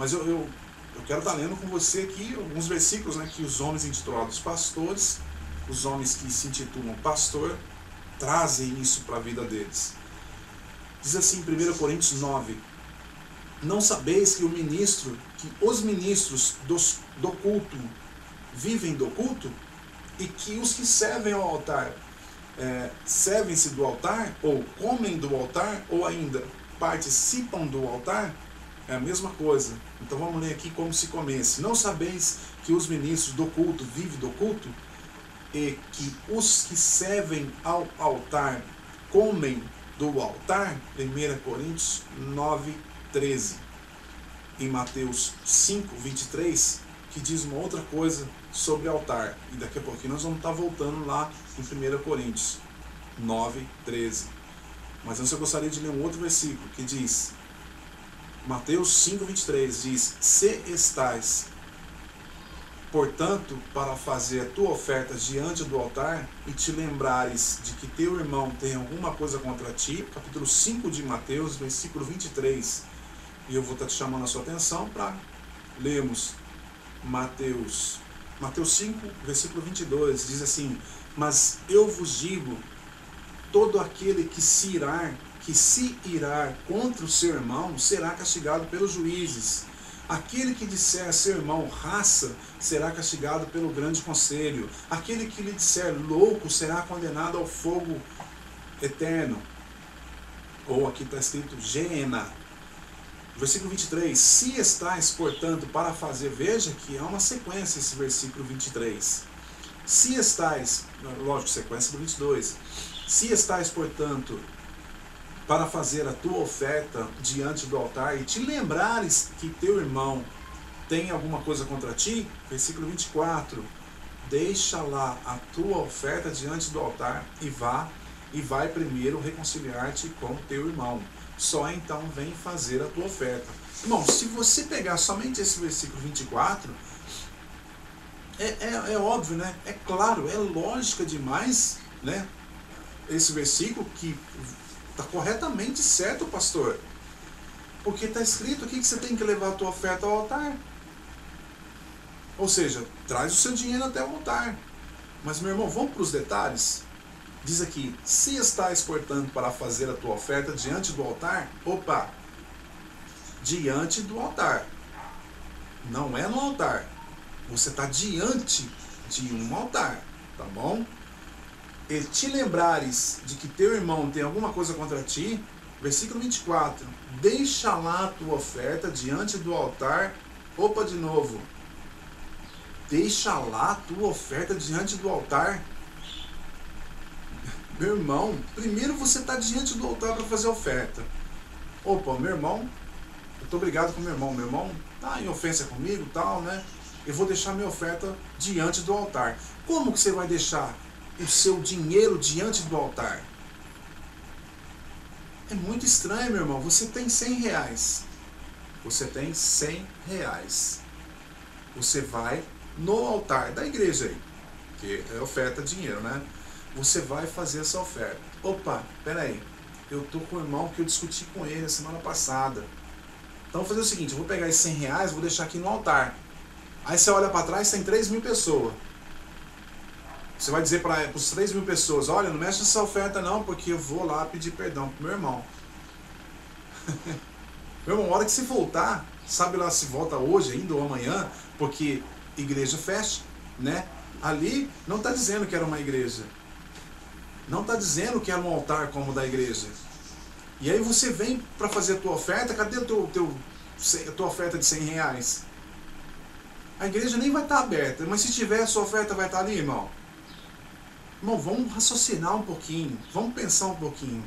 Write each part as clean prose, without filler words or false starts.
Mas eu quero estar lendo com você aqui alguns versículos, né, que os homens intitulados pastores, os homens que se intitulam pastor, trazem isso para a vida deles. Diz assim em 1 Coríntios 9: não sabeis que os ministros do culto vivem do culto? E que os que servem ao altar servem-se do altar, ou comem do altar, ou ainda participam do altar? É a mesma coisa. Então vamos ler aqui como se começa. Não sabeis que os ministros do culto vivem do culto? E que os que servem ao altar comem do altar? 1 Coríntios 9, 13. Em Mateus 5, 23, que diz uma outra coisa sobre altar. E daqui a pouquinho nós vamos estar voltando lá em 1 Coríntios 9, 13. Mas antes eu gostaria de ler um outro versículo que diz, Mateus 5, 23, diz: se estais, portanto, para fazer a tua oferta diante do altar, e te lembrares de que teu irmão tem alguma coisa contra ti, capítulo 5 de Mateus, versículo 23, e eu vou estar te chamando a sua atenção para lermos Mateus 5, versículo 22, diz assim: mas eu vos digo, todo aquele que se irar contra o seu irmão será castigado pelos juízes. Aquele que disser a seu irmão raça será castigado pelo grande conselho. Aquele que lhe disser louco será condenado ao fogo eterno. Ou aqui está escrito Geena. Versículo 23. Se estais, portanto, para fazer... Veja que há uma sequência esse versículo 23. Se estais... Lógico, sequência do 22. Se estais, portanto, para fazer a tua oferta diante do altar, e te lembrares que teu irmão tem alguma coisa contra ti, versículo 24, deixa lá a tua oferta diante do altar e vai primeiro reconciliar-te com teu irmão. Só então vem fazer a tua oferta. Irmão, se você pegar somente esse versículo 24, é óbvio, né? É claro, é lógica demais, né? Esse versículo que está corretamente certo, pastor. Porque está escrito aqui que você tem que levar a tua oferta ao altar. Ou seja, traz o seu dinheiro até o altar. Mas, meu irmão, vamos para os detalhes? Diz aqui, se estás, portanto, para fazer a tua oferta diante do altar, diante do altar. Não é no altar. Você está diante de um altar, tá bom? E te lembrares de que teu irmão tem alguma coisa contra ti, versículo 24, deixa lá a tua oferta diante do altar. De novo. Deixa lá a tua oferta diante do altar. Meu irmão, primeiro você está diante do altar para fazer a oferta. Meu irmão, eu estou brigado com meu irmão está em ofensa comigo e tal, né? Eu vou deixar minha oferta diante do altar. Como que você vai deixar o seu dinheiro diante do altar? É muito estranho, meu irmão. Você tem 100 reais. Você tem 100 reais. Você vai no altar da igreja aí, que é oferta dinheiro, né? Você vai fazer essa oferta. Peraí. Eu tô com o irmão que eu discuti com ele a semana passada. Então eu vou fazer o seguinte, eu vou pegar esses 100 reais, vou deixar aqui no altar. Aí você olha para trás, tem 3.000 pessoas. Você vai dizer para os 3.000 pessoas, olha, não mexe nessa oferta não, porque eu vou lá pedir perdão pro meu irmão. Meu irmão, a hora que você voltar, sabe lá se volta hoje ainda ou amanhã, porque igreja fecha, né? Ali não está dizendo que era uma igreja. Não está dizendo que era um altar como o da igreja. E aí você vem para fazer a tua oferta, cadê a tua oferta de 100 reais? A igreja nem vai estar aberta, mas se tiver, a sua oferta vai estar ali, irmão. Irmão, vamos raciocinar um pouquinho, vamos pensar um pouquinho.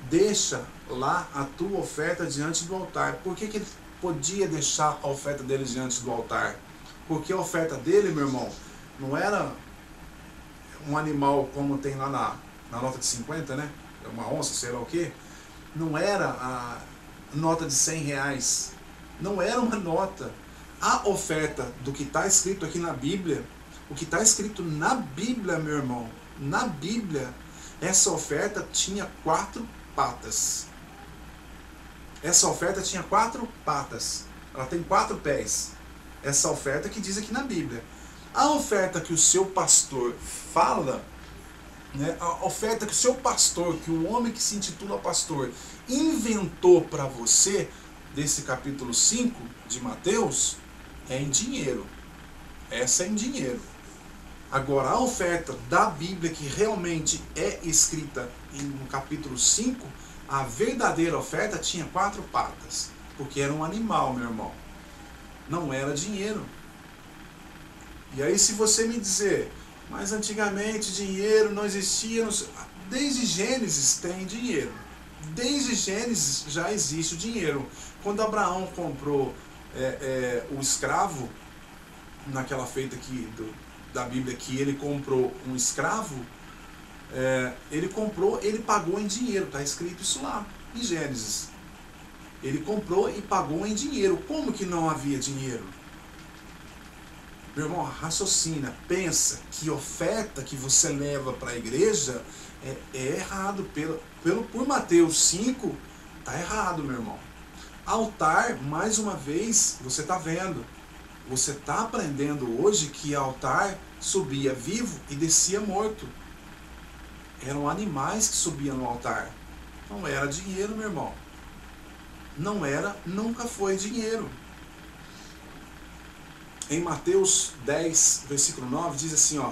Deixa lá a tua oferta diante do altar. Por que ele podia deixar a oferta dele diante do altar? Porque a oferta dele, meu irmão, não era um animal como tem lá na nota de 50, né? Uma onça, sei lá o quê. Não era a nota de 100 reais. Não era uma nota. A oferta do que está escrito aqui na Bíblia, o que está escrito na Bíblia, meu irmão, na Bíblia, essa oferta tinha 4 patas. Essa oferta tinha 4 patas. Ela tem 4 pés. Essa oferta que diz aqui na Bíblia. A oferta que o seu pastor fala, né, a oferta que o seu pastor, que o homem que se intitula pastor, inventou para você, desse capítulo 5 de Mateus, é em dinheiro. Essa é em dinheiro. Agora, a oferta da Bíblia, que realmente é escrita no capítulo 5, a verdadeira oferta tinha 4 patas, porque era um animal, meu irmão. Não era dinheiro. E aí, se você me dizer, mas antigamente dinheiro não existia, desde Gênesis tem dinheiro. Desde Gênesis já existe o dinheiro. Quando Abraão comprou o escravo, naquela feita aqui da Bíblia, que ele comprou um escravo, ele pagou em dinheiro, está escrito isso lá em Gênesis. Ele comprou e pagou em dinheiro. Como que não havia dinheiro? Meu irmão, raciocina, pensa que oferta que você leva para a igreja é errado. Por Mateus 5, está errado, meu irmão. Altar, mais uma vez, você está vendo. Você está aprendendo hoje que altar subia vivo e descia morto. Eram animais que subiam no altar. Não era dinheiro, meu irmão. Não era, nunca foi dinheiro. Em Mateus 10, versículo 9, diz assim, ó,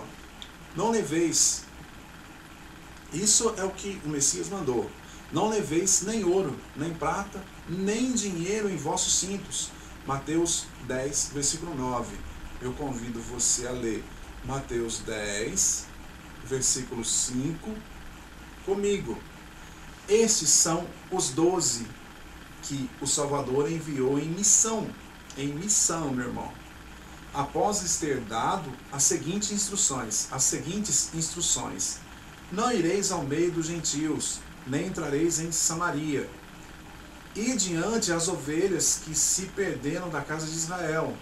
não leveis, isso é o que o Messias mandou, não leveis nem ouro, nem prata, nem dinheiro em vossos cintos. Mateus 10, versículo 9. Eu convido você a ler Mateus 10, versículo 5, comigo. Estes são os 12 que o Salvador enviou em missão, meu irmão. Após lhes ter dado as seguintes instruções. Não ireis ao meio dos gentios, nem entrareis em Samaria. E diante as ovelhas que se perderam da casa de Israel.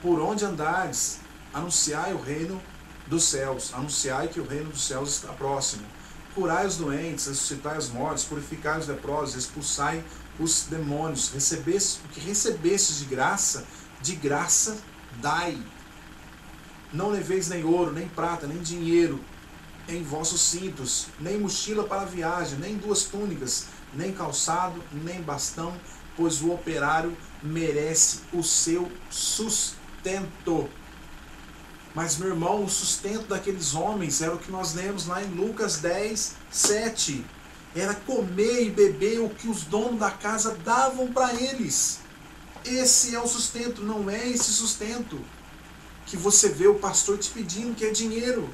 Por onde andardes, anunciai o reino dos céus. Anunciai que o reino dos céus está próximo. Curai os doentes, ressuscitai os mortos, purificai os leprosos, expulsai os demônios. O que recebestes de graça dai. Não leveis nem ouro, nem prata, nem dinheiro em vossos cintos, nem mochila para a viagem, nem 2 túnicas, nem calçado, nem bastão, pois o operário merece o seu sustento. Mas, meu irmão, o sustento daqueles homens era o que nós lemos lá em Lucas 10, 7. Era comer e beber o que os donos da casa davam para eles. Esse é o sustento, não é esse sustento que você vê o pastor te pedindo, que é dinheiro.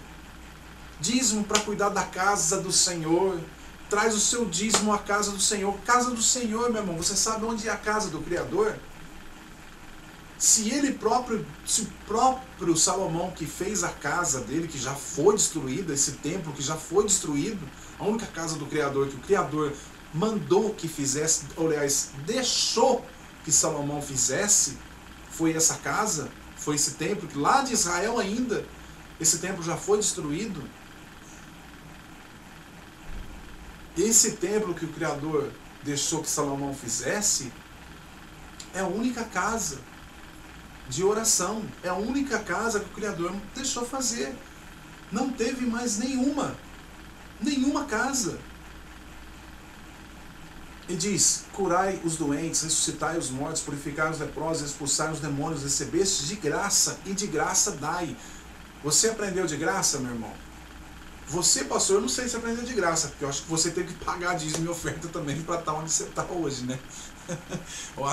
Dízimo para cuidar da casa do Senhor. Traz o seu dízimo à casa do Senhor. Casa do Senhor, meu irmão, você sabe onde é a casa do Criador? Se o próprio Salomão, que fez a casa dele, que já foi destruída, esse templo que já foi destruído, a única casa do Criador que o Criador mandou que fizesse, aliás, deixou que Salomão fizesse, foi essa casa, foi esse templo, que lá de Israel ainda, esse templo já foi destruído. Esse templo que o Criador deixou que Salomão fizesse, é a única casa de oração, é a única casa que o Criador deixou fazer. Não teve mais nenhuma casa. E diz, curai os doentes, ressuscitai os mortos, purificai os leprosos, expulsai os demônios, recebeste de graça, e de graça dai. Você aprendeu de graça, meu irmão? Você, pastor, eu não sei se aprendeu de graça, porque eu acho que você teve que pagar dízimo e oferta também para estar onde você está hoje, né? Eu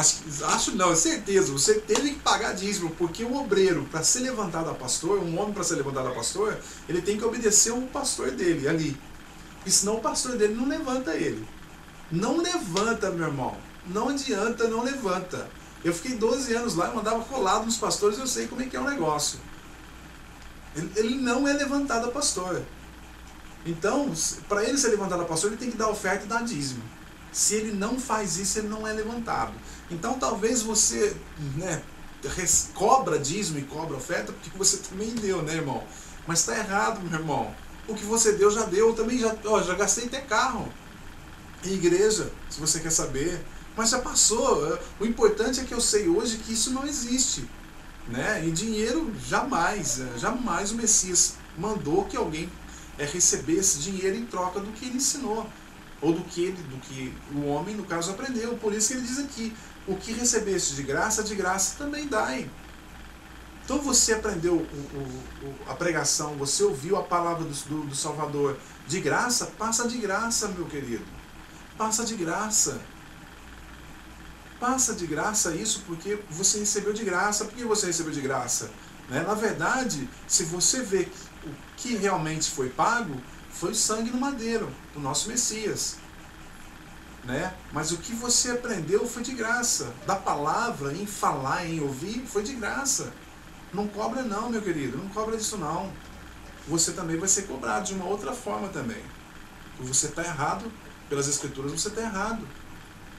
é certeza, você teve que pagar dízimo, porque o obreiro, para ser levantado a pastor, um homem para ser levantado a pastor, ele tem que obedecer o pastor dele ali. E senão o pastor dele não levanta ele. Não levanta, meu irmão. Não adianta, não levanta. Eu fiquei 12 anos lá, eu andava colado nos pastores, eu sei como é que é o negócio. Ele não é levantado a pastor. Então, para ele ser levantado a pastor, ele tem que dar oferta e dar dízimo. Se ele não faz isso, ele não é levantado. Então, talvez você, cobra dízimo e cobra oferta, porque você também deu, né, irmão? Mas está errado, meu irmão. O que você deu, já deu. Eu também já gastei até carro. Em igreja, se você quer saber. Mas já passou. O importante é que eu sei hoje que isso não existe, né? E dinheiro jamais o Messias mandou que alguém recebesse dinheiro em troca do que ele ensinou, ou do que o homem, no caso, aprendeu. Por isso que ele diz aqui: o que recebeste de graça também dai. Então você aprendeu a pregação, você ouviu a palavra do Salvador de graça, passa de graça, meu querido. Passa de graça. Passa de graça isso porque você recebeu de graça. Por que você recebeu de graça? Né? Na verdade, se você vê o que realmente foi pago, foi o sangue no madeiro, do nosso Messias. Né? Mas o que você aprendeu foi de graça. Da palavra, em falar, em ouvir, foi de graça. Não cobra não, meu querido, não cobra disso não. Você também vai ser cobrado de uma outra forma também. Você está errado, pelas Escrituras você está errado.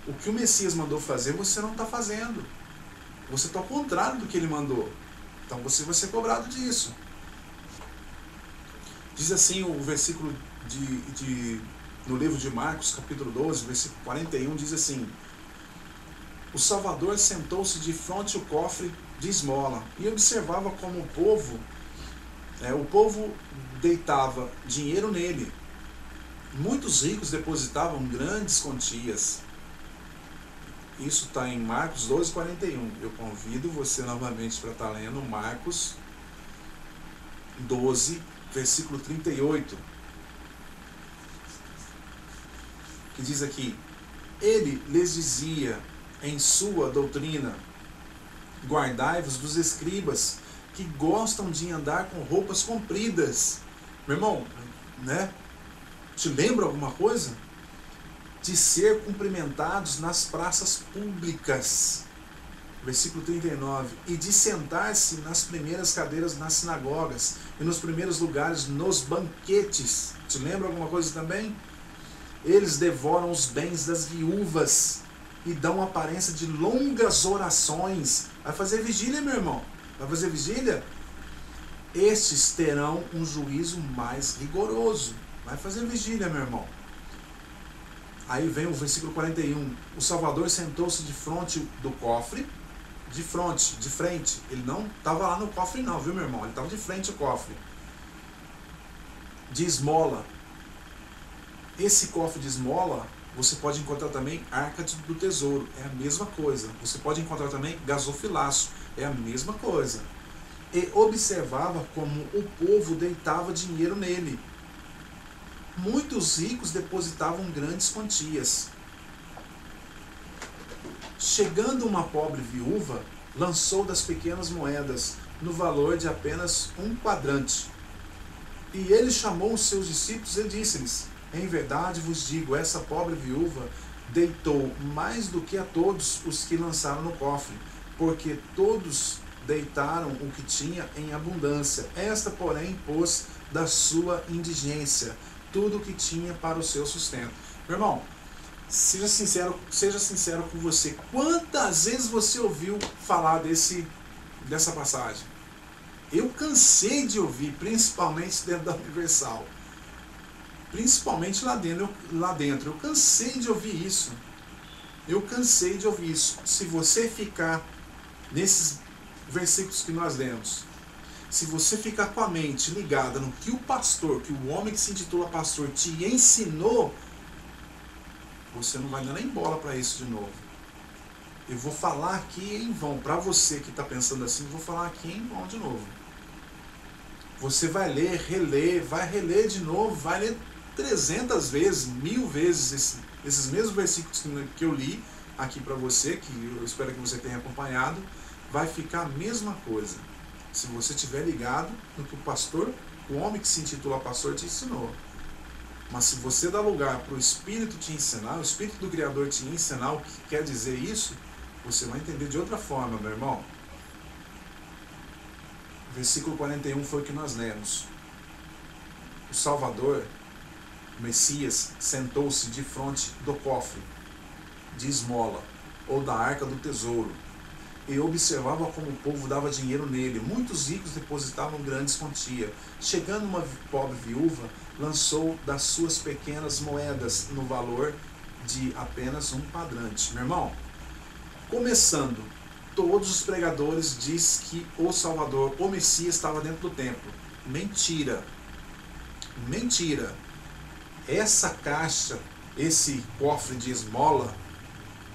O que o Messias mandou fazer, você não está fazendo. Você está ao contrário do que ele mandou. Então você vai ser cobrado disso. Diz assim o versículo no livro de Marcos, capítulo 12, versículo 41, diz assim: o Salvador sentou-se de fronte ao cofre de esmola e observava como o povo deitava dinheiro nele. Muitos ricos depositavam grandes quantias. Isso está em Marcos 12, 41. Eu convido você novamente para estar lendo Marcos 12, versículo 38. Que diz aqui: ele lhes dizia em sua doutrina: guardai-vos dos escribas, que gostam de andar com roupas compridas. Meu irmão, né? Te lembra alguma coisa? De ser cumprimentados nas praças públicas. Versículo 39. E de sentar-se nas primeiras cadeiras nas sinagogas e nos primeiros lugares nos banquetes. Te lembra alguma coisa também? Eles devoram os bens das viúvas e dão aparência de longas orações. Vai fazer vigília, meu irmão? Vai fazer vigília? Estes terão um juízo mais rigoroso. Vai fazer vigília, meu irmão. Aí vem o versículo 41. O Salvador sentou-se de frente do cofre. De frente. Ele não estava lá no cofre não, viu, meu irmão? Ele estava de frente ao cofre. De esmola. Esse cofre de esmola, você pode encontrar também arca do tesouro. É a mesma coisa. Você pode encontrar também gasofilaço. É a mesma coisa. E observava como o povo deitava dinheiro nele. Muitos ricos depositavam grandes quantias. Chegando uma pobre viúva, lançou das pequenas moedas, no valor de apenas um quadrante. E ele chamou os seus discípulos e disse-lhes: em verdade vos digo, essa pobre viúva deitou mais do que a todos os que lançaram no cofre, porque todos deitaram o que tinha em abundância. Esta, porém, pôs da sua indigência tudo o que tinha para o seu sustento. Meu irmão, seja sincero com você. Quantas vezes você ouviu falar dessa passagem? Eu cansei de ouvir, principalmente dentro da Universal. Principalmente lá dentro. Eu cansei de ouvir isso. Se você ficar nesses versículos que nós lemos, se você ficar com a mente ligada no que o homem que se intitula pastor te ensinou, você não vai dar nem bola para isso de novo. Eu vou falar aqui em vão. Para você que está pensando assim, eu vou falar aqui em vão de novo. Você vai ler, vai reler de novo, vai ler 300 vezes, 1000 vezes esses mesmos versículos que eu li aqui para você, que eu espero que você tenha acompanhado. Vai ficar a mesma coisa. Se você estiver ligado no que o homem que se intitula pastor te ensinou. Mas se você dá lugar para o Espírito te ensinar, o Espírito do Criador te ensinar o que quer dizer isso, você vai entender de outra forma, meu irmão. Versículo 41 foi o que nós lemos. O Salvador, o Messias, sentou-se de frente do cofre de esmola, ou da arca do tesouro, e observava como o povo dava dinheiro nele. Muitos ricos depositavam grandes quantias. Chegando uma pobre viúva, lançou das suas pequenas moedas no valor de apenas um padrante. Meu irmão, começando, todos os pregadores dizem que o Salvador, o Messias, estava dentro do templo. Mentira. Mentira. Essa caixa, esse cofre de esmola,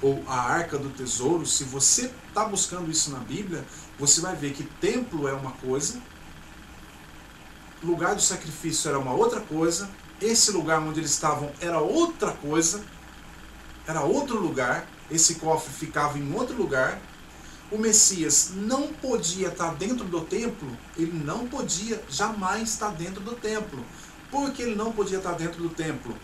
ou a arca do tesouro, se você está buscando isso na Bíblia, você vai ver que templo é uma coisa, lugar do sacrifício era uma outra coisa, esse lugar onde eles estavam era outra coisa, era outro lugar, esse cofre ficava em outro lugar. O Messias não podia estar dentro do templo, ele não podia jamais estar dentro do templo. Por que ele não podia estar dentro do templo?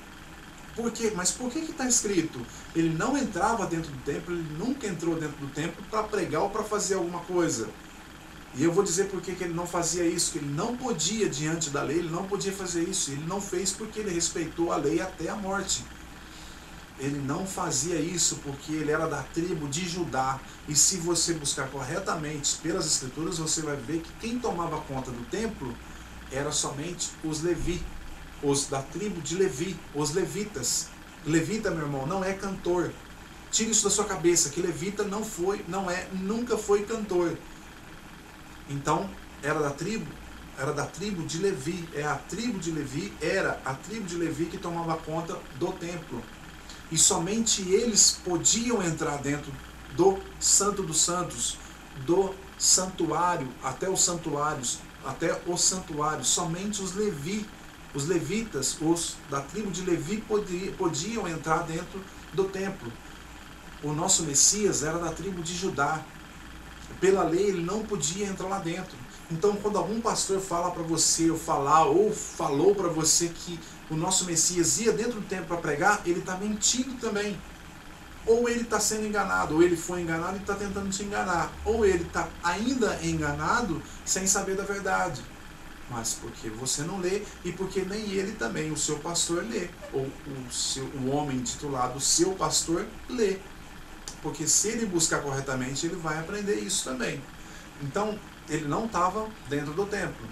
Por quê? Mas por que está escrito? Ele não entrava dentro do templo, ele nunca entrou dentro do templo para pregar ou para fazer alguma coisa. E eu vou dizer por que ele não fazia isso, que ele não podia diante da lei, ele não podia fazer isso. Ele não fez porque ele respeitou a lei até a morte. Ele não fazia isso porque ele era da tribo de Judá. E se você buscar corretamente pelas escrituras, você vai ver que quem tomava conta do templo era somente os Levi, os da tribo de Levi, os levitas. Levita, meu irmão, não é cantor. Tire isso da sua cabeça, que levita nunca foi cantor. Então, era da tribo de Levi. Era a tribo de Levi que tomava conta do templo. E somente eles podiam entrar dentro do Santo dos Santos, do santuário, até os santuários. Somente os levitas, os da tribo de Levi podiam entrar dentro do templo. O nosso Messias era da tribo de Judá. Pela lei ele não podia entrar lá dentro. Então, quando algum pastor fala para você, ou falou para você que o nosso Messias ia dentro do templo para pregar, ele está mentindo também. Ou ele está sendo enganado, ou ele foi enganado e está tentando te enganar. Ou ele está ainda enganado sem saber da verdade. Mas porque você não lê e porque nem ele também, o seu pastor, lê. Ou o homem intitulado, o seu pastor, lê. Porque se ele buscar corretamente, ele vai aprender isso também. Então, ele não estava dentro do templo.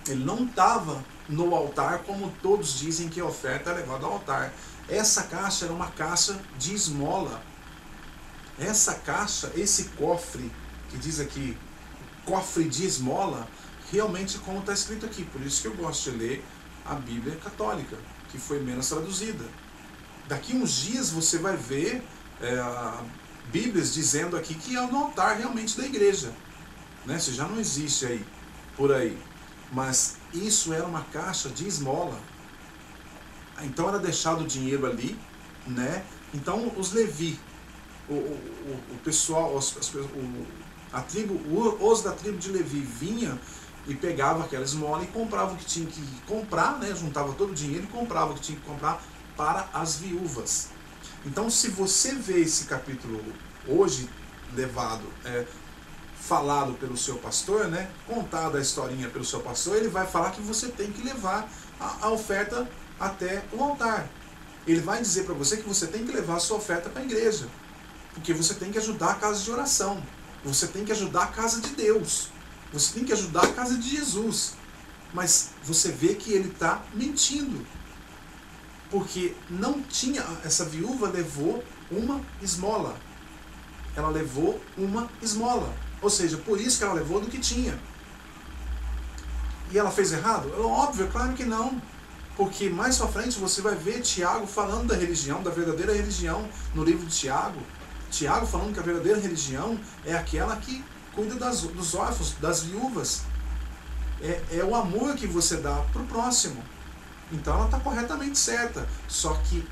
Ele não estava no altar, como todos dizem que a oferta é levada ao altar. Essa caixa era uma caixa de esmola. Essa caixa, esse cofre, que diz aqui, cofre de esmola, realmente como está escrito aqui. Por isso que eu gosto de ler a Bíblia católica, que foi menos traduzida. Daqui uns dias você vai ver Bíblias dizendo aqui que é no altar realmente da igreja. Né? Isso já não existe aí, por aí. Mas isso era uma caixa de esmola. Então era deixado o dinheiro ali, né? Então os Levi, o pessoal, os da tribo de Levi vinha e pegava aquela esmola e comprava o que tinha que comprar, né? Juntava todo o dinheiro e comprava o que tinha que comprar para as viúvas. Então, se você vê esse capítulo hoje falado pelo seu pastor, né? Contada a historinha pelo seu pastor, ele vai falar que você tem que levar a oferta até o altar. Ele vai dizer para você que você tem que levar a sua oferta para a igreja, porque você tem que ajudar a casa de oração, você tem que ajudar a casa de Deus, você tem que ajudar a casa de Jesus. Mas você vê que ele está mentindo, porque não tinha, essa viúva levou uma esmola. Ela levou uma esmola, ou seja, por isso que ela levou do que tinha. E ela fez errado? Óbvio, é claro que não. Porque mais pra frente você vai ver Tiago falando da religião, da verdadeira religião, no livro de Tiago. Tiago falando que a verdadeira religião é aquela que cuida dos órfãos, das viúvas. É o amor que você dá pro próximo. Então ela está corretamente certa. Só que,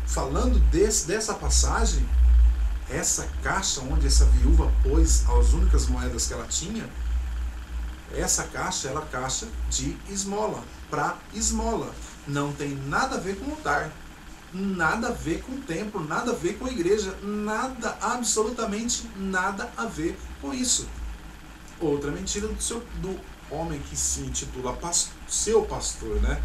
falando dessa passagem, essa caixa onde essa viúva pôs as únicas moedas que ela tinha, essa caixa era a caixa de esmola, para esmola. Não tem nada a ver com o altar, nada a ver com o templo, nada a ver com a igreja, nada, absolutamente nada a ver com isso. Outra mentira do homem que se intitula seu pastor, né?